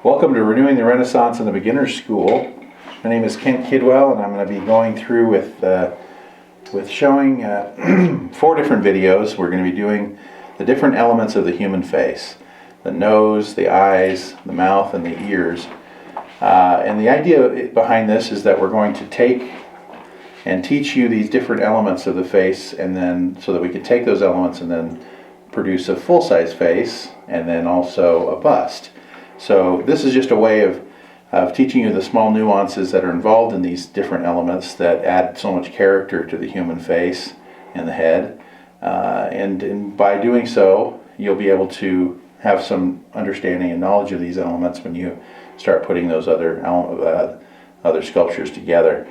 Welcome to Renewing the Renaissance in the Beginner's School. My name is Kent Kidwell, and I'm going to be going through with showing 4 different videos. We're going to be doing the different elements of the human face: the nose, the eyes, the mouth, and the ears. And the idea behind this is that we're going to take and teach you these different elements of the face, and then so that we can take those elements and then produce a full-size face and then also a bust. So this is just a way of teaching you the small nuances that are involved in these different elements that add so much character to the human face and the head. And by doing so, you'll be able to have some understanding and knowledge of these elements when you start putting those other sculptures together.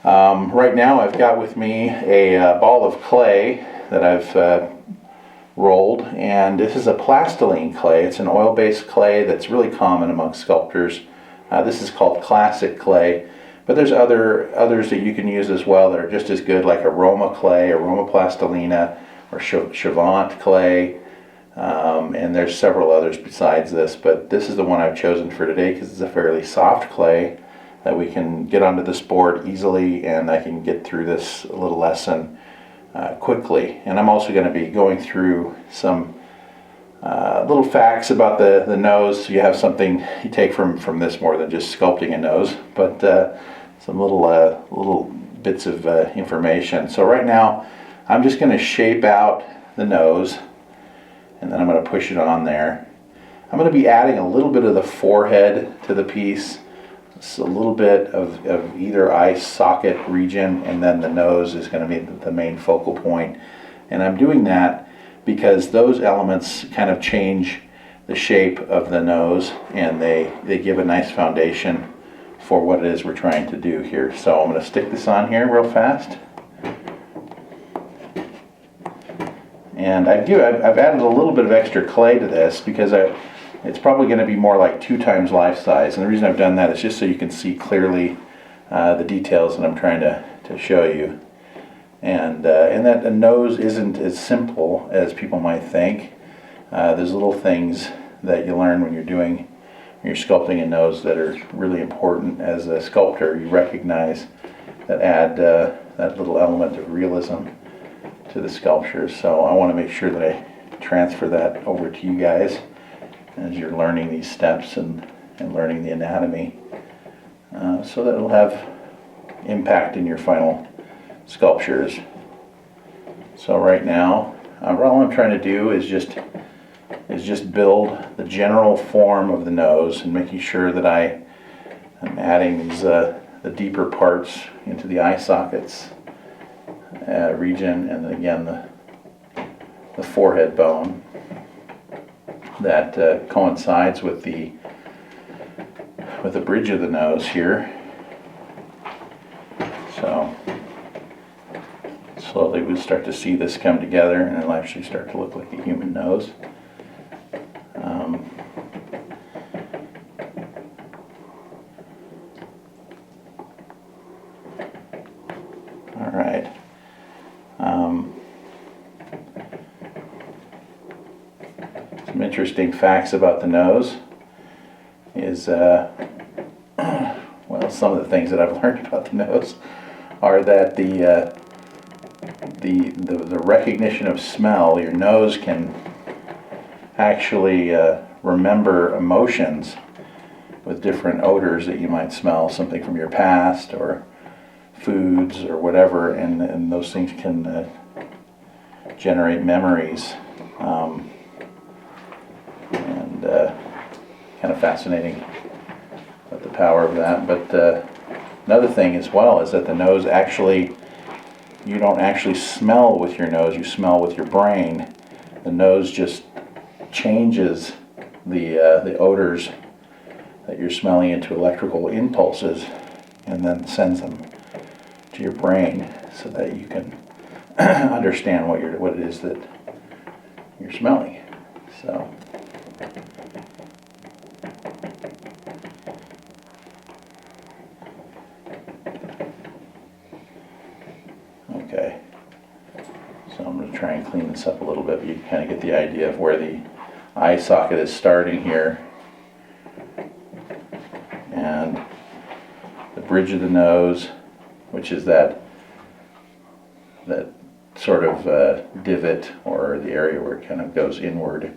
Right now I've got with me a ball of clay that I've rolled, and this is a plastiline clay. It's an oil-based clay that's really common amongst sculptors. This is called classic clay, but there's others that you can use as well that are just as good, like aroma clay, aroma plastilina, or Chavant clay, and there's several others besides this, but this is the one I've chosen for today because it's a fairly soft clay that we can get onto this board easily, and I can get through this little lesson quickly. And I'm also going to be going through some little facts about the nose, so you have something you take from this more than just sculpting a nose, but some little bits of information. So right now I'm just going to shape out the nose, and then I'm going to push it on there. I'm going to be adding a little bit of the forehead to the piece. It's a little bit of either eye socket region, and then the nose is going to be the main focal point. And I'm doing that because those elements kind of change the shape of the nose, and they give a nice foundation for what it is we're trying to do here. So I'm going to stick this on here real fast. And I've added a little bit of extra clay to this because it's probably going to be more like 2 times life size, and the reason I've done that is just so you can see clearly the details that I'm trying to show you, and that the nose isn't as simple as people might think. There's little things that you learn when you're sculpting a nose that are really important. As a sculptor, you recognize that add that little element of realism to the sculptures. So I want to make sure that I transfer that over to you guys as you're learning these steps and learning the anatomy, so that it'll have impact in your final sculptures. So right now, all I'm trying to do is just build the general form of the nose, and making sure that I'm adding these the deeper parts into the eye sockets region, and then again the forehead bone that coincides with the bridge of the nose here. So slowly we'll start to see this come together, and it'll actually start to look like a human nose. All right. Some interesting facts about the nose is, well, some of the things that I've learned about the nose are that the recognition of smell, your nose can actually remember emotions with different odors that you might smell, something from your past or foods or whatever, and those things can generate memories. Kind of fascinating about the power of that. But another thing as well is that the nose actually, you don't actually smell with your nose, you smell with your brain. The nose just changes the odors that you're smelling into electrical impulses, and then sends them to your brain so that you can understand what it is that you're smelling. So okay, so I'm going to try and clean this up a little bit, but you can kind of get the idea of where the eye socket is starting here. and the bridge of the nose, which is that sort of divot, or the area where it kind of goes inward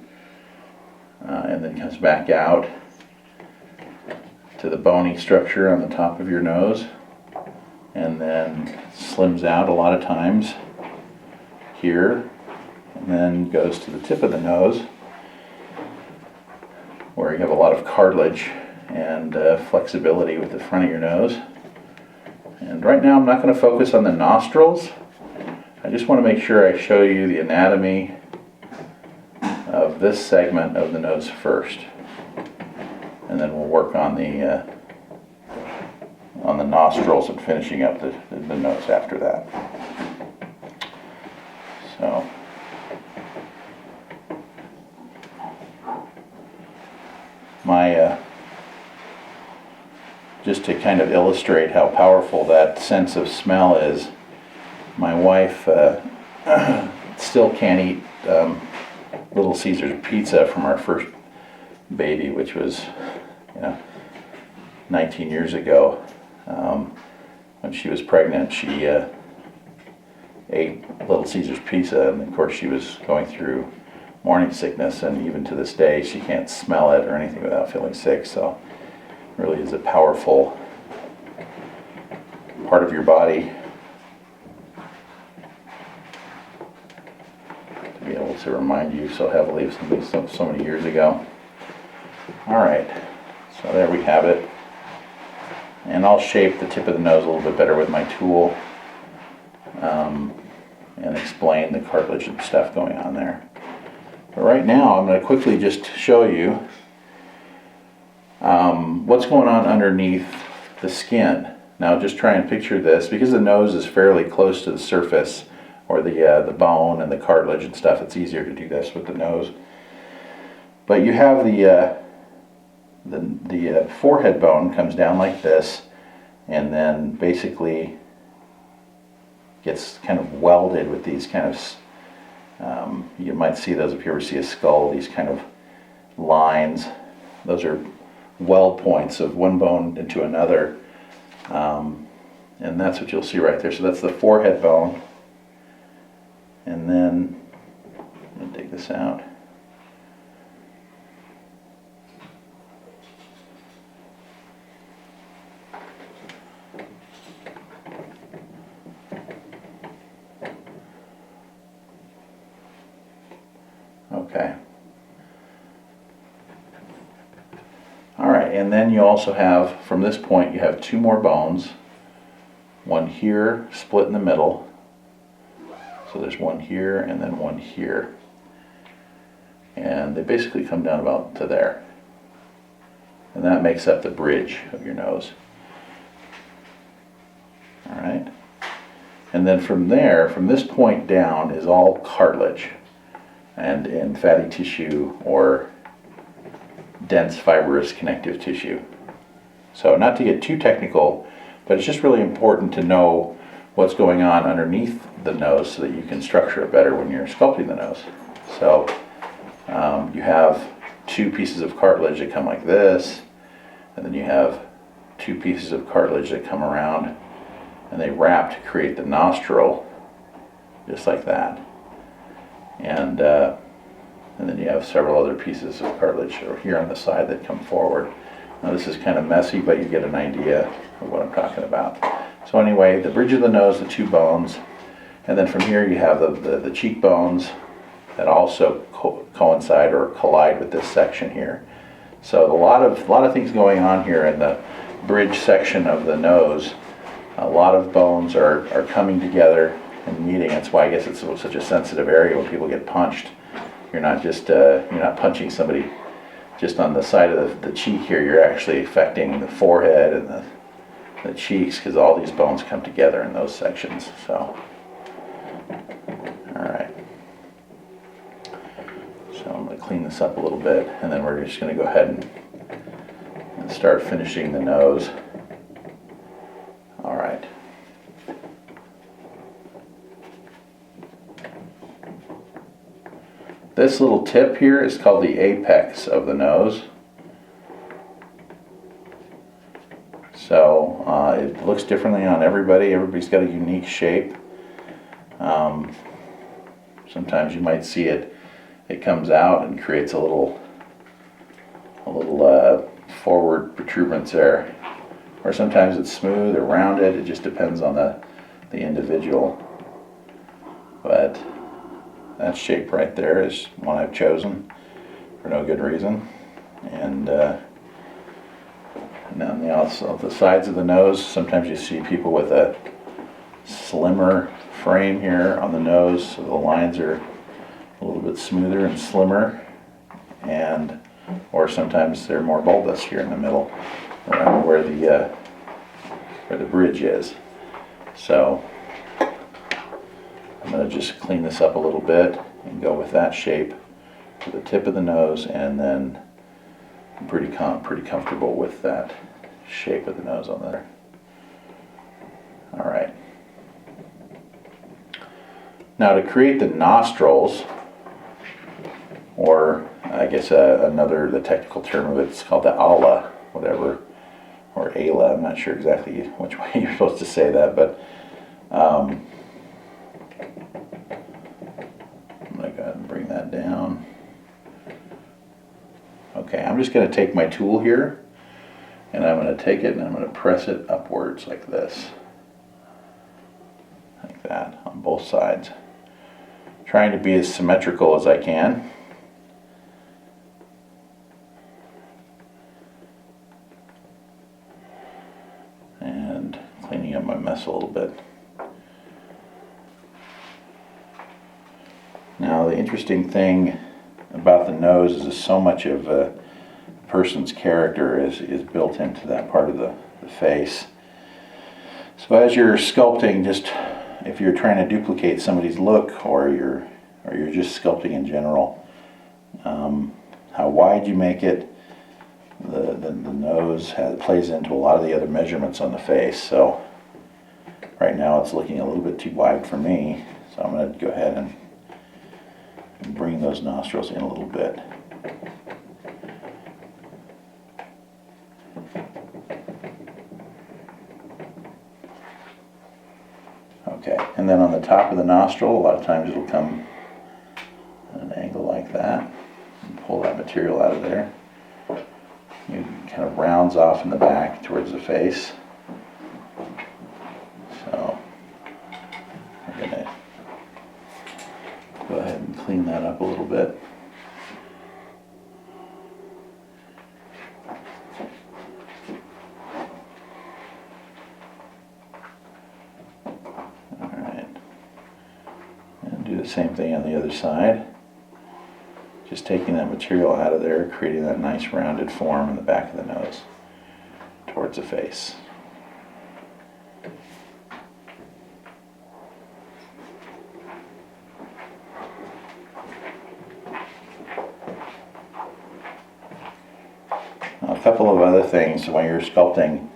and then comes back out to the bony structure on the top of your nose, and then slims out a lot of times here, and then goes to the tip of the nose where you have a lot of cartilage and flexibility with the front of your nose. And right now I'm not going to focus on the nostrils. I just want to make sure I show you the anatomy of this segment of the nose first, and then we'll work on the nostrils and finishing up the nose after that. So just to kind of illustrate how powerful that sense of smell is, my wife still can't eat Little Caesar's pizza from our first baby, which was 19 years ago. When she was pregnant, she ate Little Caesar's pizza, and of course she was going through morning sickness, and even to this day she can't smell it or anything without feeling sick. So it really is a powerful part of your body to be able to remind you so heavily of something so many years ago. Alright, so there we have it. And I'll shape the tip of the nose a little bit better with my tool and explain the cartilage and stuff going on there. But right now I'm going to quickly just show you what's going on underneath the skin. Now just try and picture this, because the nose is fairly close to the surface, or the bone and the cartilage and stuff. It's easier to do this with the nose. But you have the forehead bone comes down like this, and then basically gets kind of welded with these kind of, you might see those if you ever see a skull, these kind of lines. Those are weld points of one bone into another, and that's what you'll see right there. So that's the forehead bone. And then, let me take this out. Okay. All right, and then you also have, from this point, you have two more bones. One here, split in the middle. So there's one here and then one here. And they basically come down about to there. And that makes up the bridge of your nose. All right. And then from there, from this point down, is all cartilage and in fatty tissue or dense fibrous connective tissue. So not to get too technical, but it's just really important to know what's going on underneath the nose so that you can structure it better when you're sculpting the nose. So you have two pieces of cartilage that come like this, and then you have two pieces of cartilage that come around, and they wrap to create the nostril, just like that. And then you have several other pieces of cartilage here on the side that come forward. Now this is kind of messy, but you get an idea of what I'm talking about. So anyway, the bridge of the nose, the two bones, and then from here you have the cheekbones that also coincide or collide with this section here. So a lot of things going on here in the bridge section of the nose. A lot of bones are coming together and meeting. That's why I guess it's such a sensitive area when people get punched. You're not just you're not punching somebody just on the side of the cheek here. You're actually affecting the forehead and the cheeks, because all these bones come together in those sections. So, all right. So I'm going to clean this up a little bit, and then we're just going to go ahead and start finishing the nose. All right. This little tip here is called the apex of the nose. looks differently on everybody. Everybody's got a unique shape. Sometimes you might see it comes out and creates a little forward protuberance there. Or sometimes it's smooth or rounded. It just depends on the individual. But that shape right there is one I've chosen for no good reason. And then the sides of the nose, sometimes you see people with a slimmer frame here on the nose, so the lines are a little bit smoother and slimmer, or sometimes they're more bulbous here in the middle, around where the bridge is. So I'm going to just clean this up a little bit and go with that shape for the tip of the nose, and then I'm pretty comfortable with that shape of the nose on there. All right. Now to create the nostrils, or I guess the technical term of it's called the ala, whatever, or ala. I'm not sure exactly which way you're supposed to say that, but I'm going to go ahead and bring that down. Okay, I'm just going to take my tool here, and I'm going to take it and I'm going to press it upwards like this. Like that, on both sides. Trying to be as symmetrical as I can. And cleaning up my mess a little bit. Now the interesting thing about the nose is that so much of a person's character is built into that part of the face. So as you're sculpting, just if you're trying to duplicate somebody's look, or you're just sculpting in general, how wide you make it, the nose plays into a lot of the other measurements on the face. So right now it's looking a little bit too wide for me, so I'm going to go ahead and bring those nostrils in a little bit. Okay, and then on the top of the nostril, a lot of times it'll come at an angle like that, and pull that material out of there. It kind of rounds off in the back towards the face. So we're going to go ahead and clean that up a little bit. Do the same thing on the other side. Just taking that material out of there, creating that nice rounded form in the back of the nose towards the face. Now, a couple of other things when you're sculpting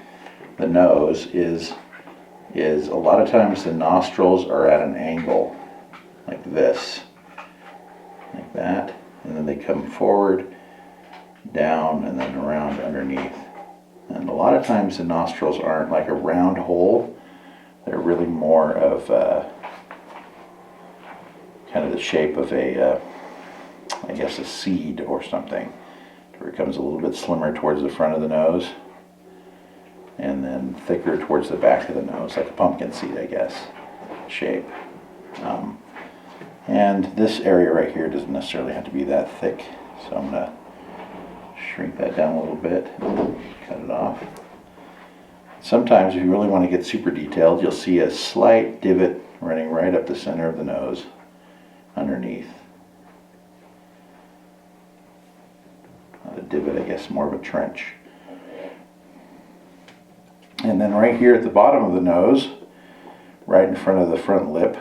the nose is a lot of times the nostrils are at an angle, like this, like that, and then they come forward, down, and then around underneath. And a lot of times the nostrils aren't like a round hole, they're really more of kind of the shape of I guess a seed or something, where it comes a little bit slimmer towards the front of the nose, and then thicker towards the back of the nose, like a pumpkin seed, I guess, shape. And this area right here doesn't necessarily have to be that thick, so I'm going to shrink that down a little bit, cut it off. Sometimes if you really want to get super detailed, you'll see a slight divot running right up the center of the nose underneath. Not a divot, I guess, more of a trench. And then right here at the bottom of the nose, right in front of the front lip,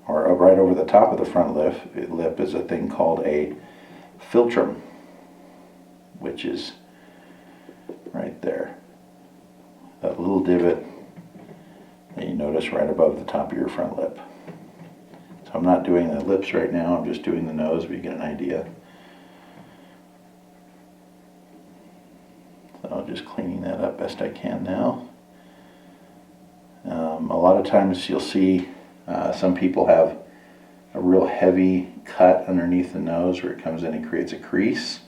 or right over the top of the front lip is a thing called a philtrum, which is right there. That little divot that you notice right above the top of your front lip. So I'm not doing the lips right now, I'm just doing the nose, but you get an idea. So I'm just cleaning that up best I can now. lot of times you'll see some people have a real heavy cut underneath the nose where it comes in and creates a crease,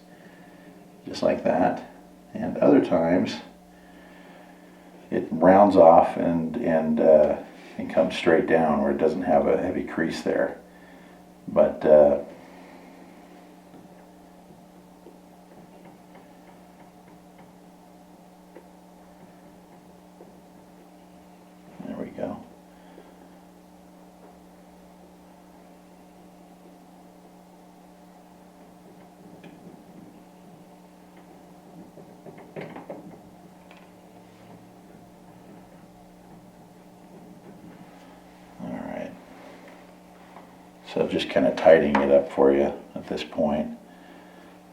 just like that. And other times it rounds off and comes straight down where it doesn't have a heavy crease there. But there we go. So just kind of tidying it up for you at this point,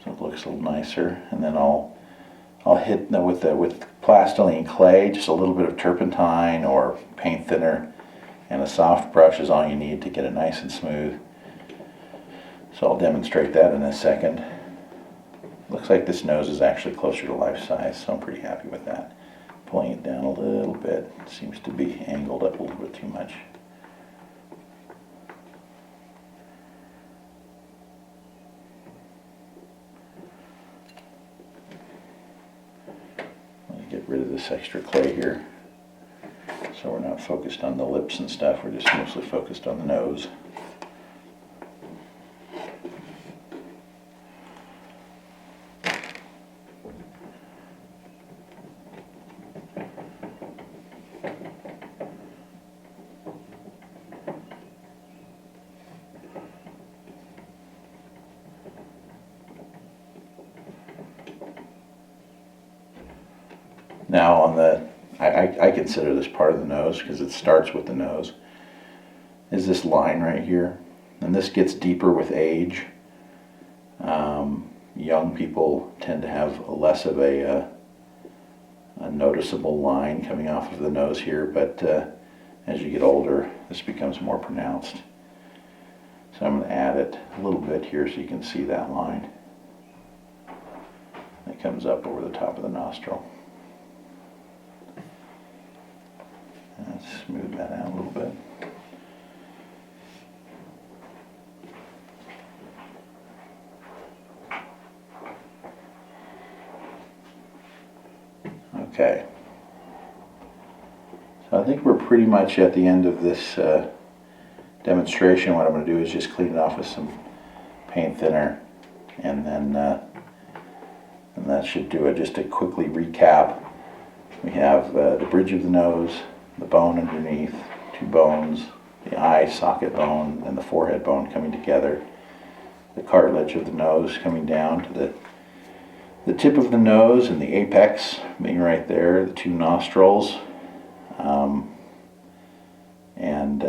so it looks a little nicer. And then I'll hit with plastiline clay, just a little bit of turpentine or paint thinner, and a soft brush is all you need to get it nice and smooth. So I'll demonstrate that in a second. Looks like this nose is actually closer to life size, so I'm pretty happy with that. Pulling it down a little bit, it seems to be angled up a little bit too much. Get rid of this extra clay here, so we're not focused on the lips and stuff, we're just mostly focused on the nose. Now on I consider this part of the nose because it starts with the nose, is this line right here. And this gets deeper with age. Young people tend to have less of a noticeable line coming off of the nose here, but as you get older, this becomes more pronounced. So I'm going to add it a little bit here so you can see that line. It comes up over the top of the nostril. Let's smooth that out a little bit. Okay. So I think we're pretty much at the end of this demonstration. What I'm going to do is just clean it off with some paint thinner, and then and that should do it. Just to quickly recap, we have the bridge of the nose, the bone underneath, two bones, the eye socket bone and the forehead bone coming together, the cartilage of the nose coming down to the tip of the nose and the apex being right there, the two nostrils, and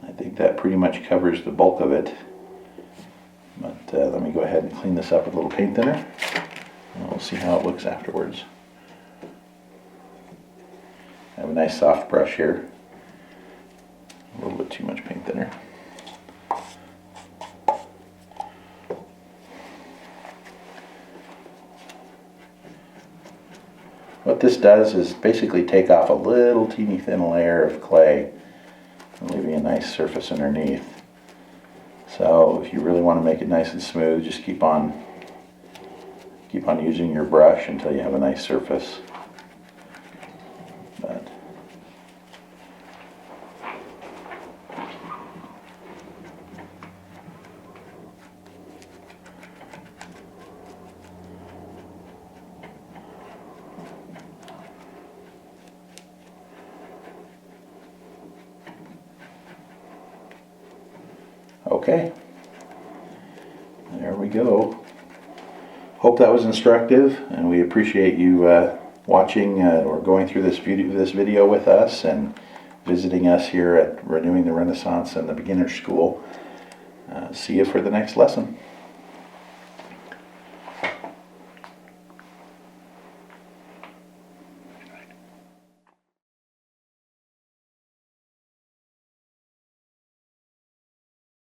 I think that pretty much covers the bulk of it. But let me go ahead and clean this up with a little paint thinner, and we'll see how it looks afterwards. I have a nice soft brush here, a little bit too much paint thinner. What this does is basically take off a little teeny thin layer of clay and leaving a nice surface underneath. So if you really want to make it nice and smooth, just keep on using your brush until you have a nice surface. But okay, there we go. Hope that was instructive, and we appreciate you watching or going through this video with us and visiting us here at Renewing the Renaissance and the Beginner School. See you for the next lesson.